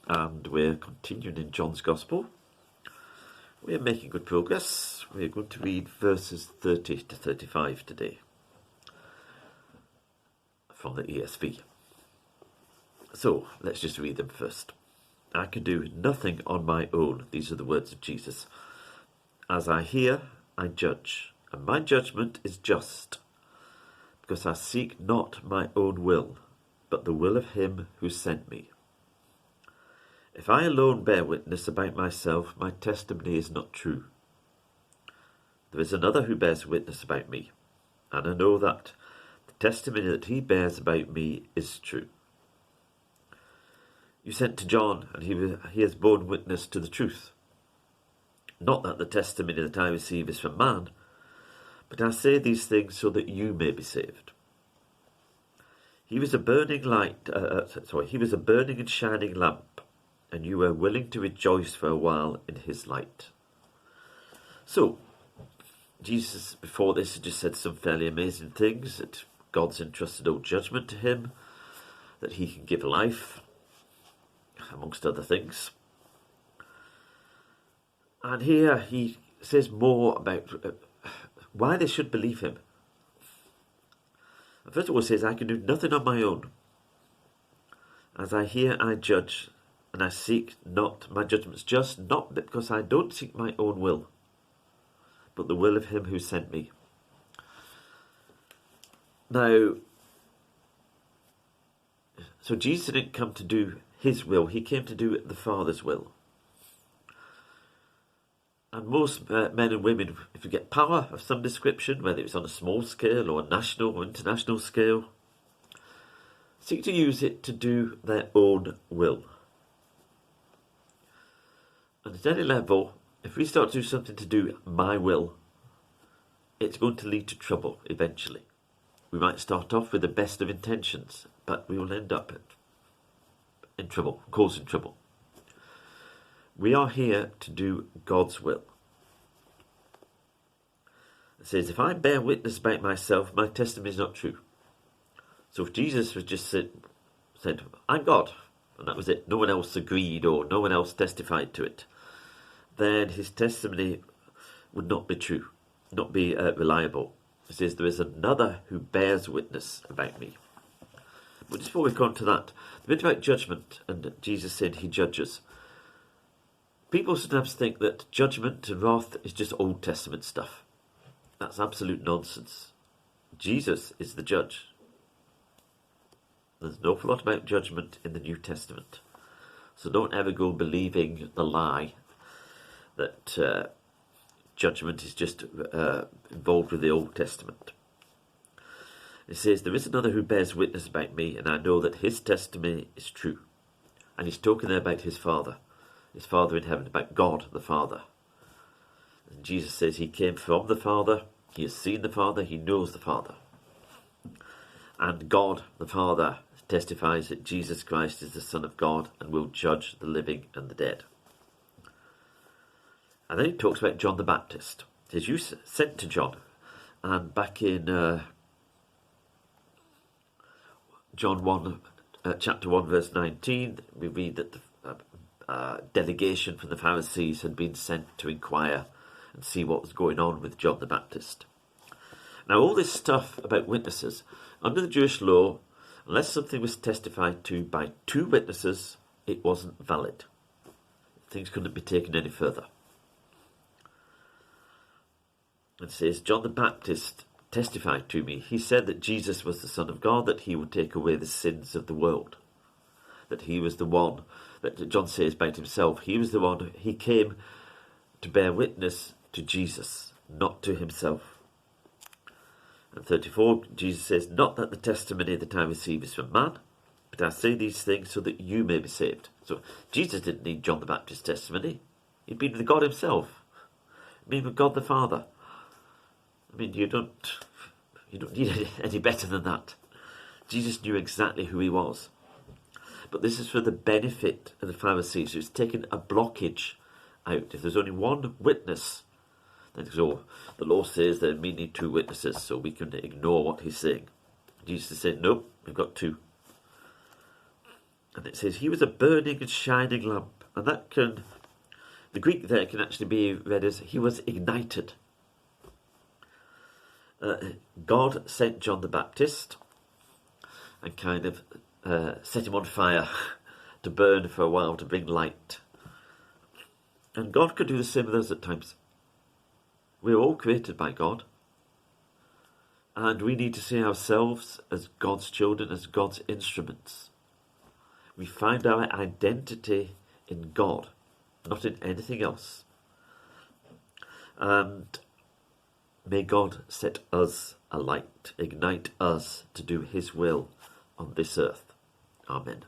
and we're continuing in John's Gospel. We're making good progress. We're going to read verses 30 to 35 today from the ESV. So let's just read them first. I can do nothing on my own. These are the words of Jesus. As I hear, I judge, and my judgment is just, because I seek not my own will, but the will of him who sent me. If I alone bear witness about myself, my testimony is not true. There is another who bears witness about me, and I know that the testimony that he bears about me is true. You sent to John, and he has borne witness to the truth. Not that the testimony that I receive is from man, but I say these things so that you may be saved. He was a burning and shining lamp, and you were willing to rejoice for a while in his light. So, Jesus before this had just said some fairly amazing things, that God's entrusted all judgment to him, that he can give life, amongst other things. And here he says more about why they should believe him. First of all, he says, I can do nothing on my own. As I hear, I judge, and I seek not my judgments just, not because I don't seek my own will, but the will of him who sent me. Now, so Jesus didn't come to do his will, he came to do the Father's will. And most men and women, if you get power of some description, whether it's on a small scale or a national or international scale, seek to use it to do their own will. And at any level, if we start to do something to do my will, it's going to lead to trouble eventually. We might start off with the best of intentions, but we will end up in trouble, causing trouble. We are here to do God's will. It says, if I bear witness about myself, my testimony is not true. So if Jesus was just said, I'm God, and that was it, no one else agreed or no one else testified to it, then his testimony would not be true, not be reliable. It says, there is another who bears witness about me. But just before we come on to that, the bit about judgment, and Jesus said he judges. People sometimes think that judgment and wrath is just Old Testament stuff. That's absolute nonsense. Jesus is the judge. There's an awful lot about judgment in the New Testament. So don't ever go believing the lie that judgment is just involved with the Old Testament. It says, there is another who bears witness about me, and I know that his testimony is true. And he's talking there about his Father in heaven, about God the Father. And Jesus says he came from the Father, he has seen the Father, he knows the Father. And God the Father testifies that Jesus Christ is the Son of God and will judge the living and the dead. And then he talks about John the Baptist. He says, you sent to John. And back in John 1, chapter 1, verse 19, we read that the delegation from the Pharisees had been sent to inquire and see what was going on with John the Baptist. Now, all this stuff about witnesses, under the Jewish law, unless something was testified to by two witnesses, it wasn't valid. Things couldn't be taken any further. It says, John the Baptist testified to me. He said that Jesus was the Son of God, that he would take away the sins of the world. That he was the one, that John says about himself, he was the one, he came to bear witness to Jesus, not to himself. And 34, Jesus says, not that the testimony that I receive is from man, but I say these things so that you may be saved. So Jesus didn't need John the Baptist's testimony. He'd been with God himself. He'd been with God the Father. I mean, you don't need any better than that. Jesus knew exactly who he was. But this is for the benefit of the Pharisees. So it's taken a blockage out. If there's only one witness, then so the law says that we need two witnesses, so we can ignore what he's saying. Jesus said, nope, we've got two. And it says he was a burning and shining lamp. And that can, the Greek there can actually be read as he was ignited. God sent John the Baptist and kind of set him on fire to burn for a while, to bring light. And God could do the same with us at times. We're all created by God. And we need to see ourselves as God's children, as God's instruments. We find our identity in God, not in anything else. And may God set us alight, ignite us to do his will on this earth. Amen.